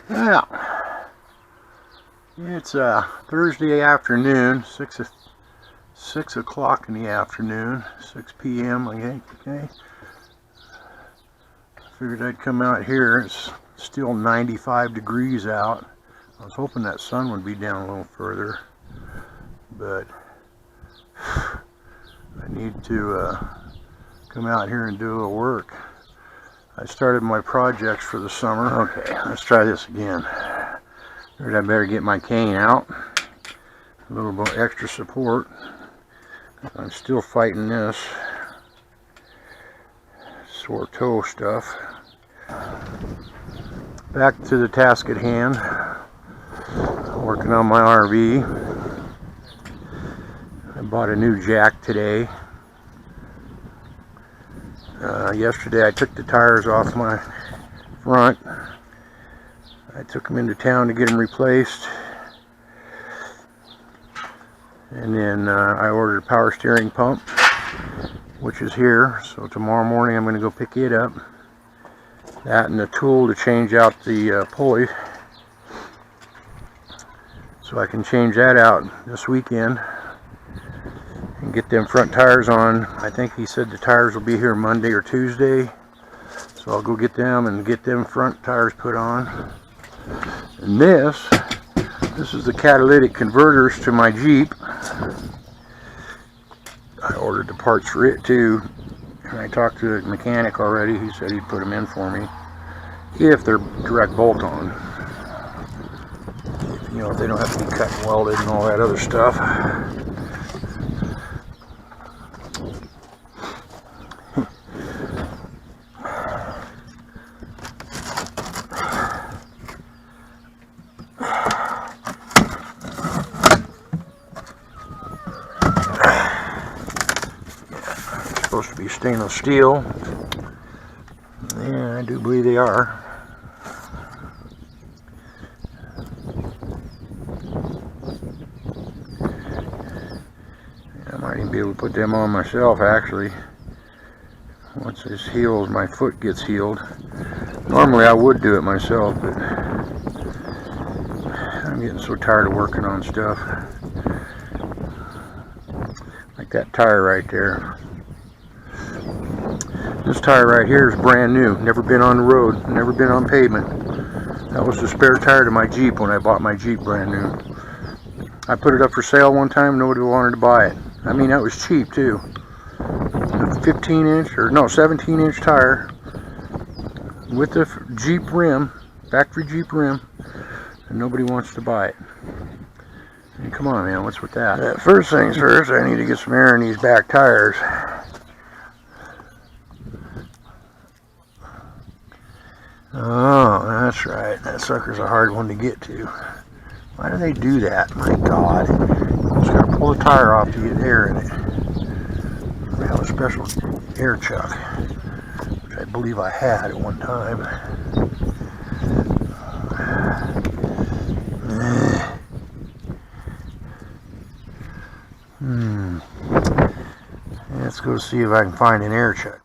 Yeah, it's Thursday afternoon, 6 o'clock in the afternoon, 6 p.m. I think. Okay, figured I'd come out here. It's still 95 degrees out. I was hoping that sun would be down a little further, but I need to come out here and do a little work. I started my projects for the summer. Okay, let's try this again. Figured I better get my cane out. A little bit extra support. I'm still fighting this sore toe stuff. Back to the task at hand. Working on my RV. I bought a new jack today. Yesterday I took the tires off my front. I took them into town to get them replaced. And then I ordered a power steering pump, which is here. So tomorrow morning I'm going to go pick it up. That and the tool to change out the pulley. So I can change that out this weekend and get them front tires on. I think he said the tires will be here Monday or Tuesday. So I'll go get them and get them front tires put on. And this is the catalytic converters to my Jeep. I ordered the parts for it too. And I talked to the mechanic already. He said he'd put them in for me if they're direct bolt on. You know, if they don't have to be cut and welded and all that other stuff. Supposed to be stainless steel. Yeah, I do believe they are. I might even be able to put them on myself actually. Once this heals, my foot gets healed. Normally I would do it myself, but I'm getting so tired of working on stuff. Like that tire right there. This tire right here is brand new, never been on the road, never been on pavement. That was the spare tire to my Jeep when I bought my Jeep brand new. I put it up for sale one time, nobody wanted to buy it. I mean, that was cheap too. A 17-inch tire with the Jeep rim, factory Jeep rim, and nobody wants to buy it. I mean, come on man, what's with that? First things first, I need to get some air in these back tires. Oh, that's right. That sucker's a hard one to get to. Why do they do that? My God. You just gotta pull the tire off to get air in it. I have a special air chuck, which I believe I had at one time. Let's go see if I can find an air chuck.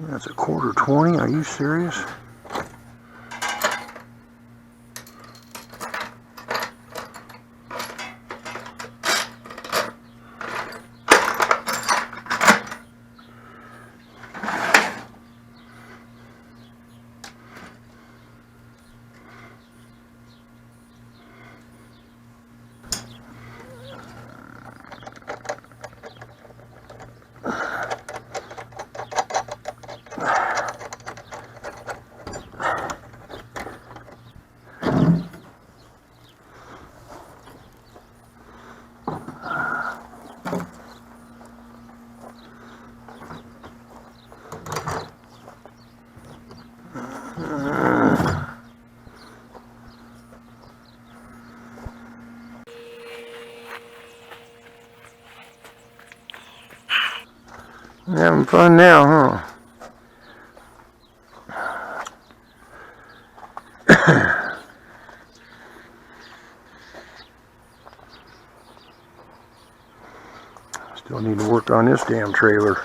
That's a $1.20. Are you serious? Having fun now, huh? Still need to work on this damn trailer.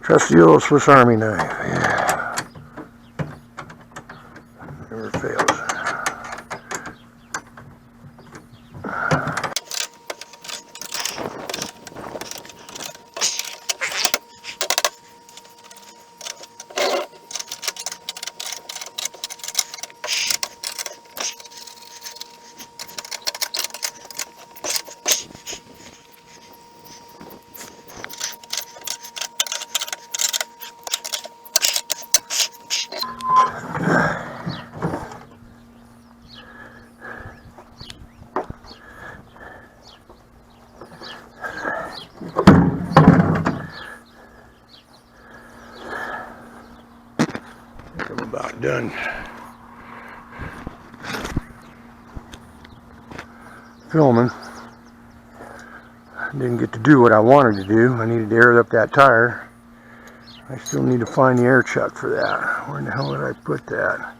Trusty old Swiss Army knife. Yeah. Never fails. I'm about done filming. Didn't get to do what I wanted to do. I needed to air up that tire. I still need to find the air chuck for that. Where in the hell did I put that?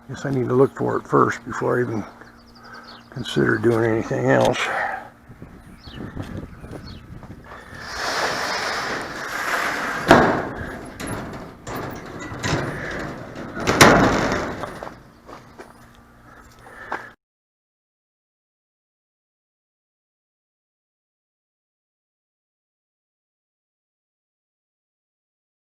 Guess I need to look for it first before I even consider doing anything else.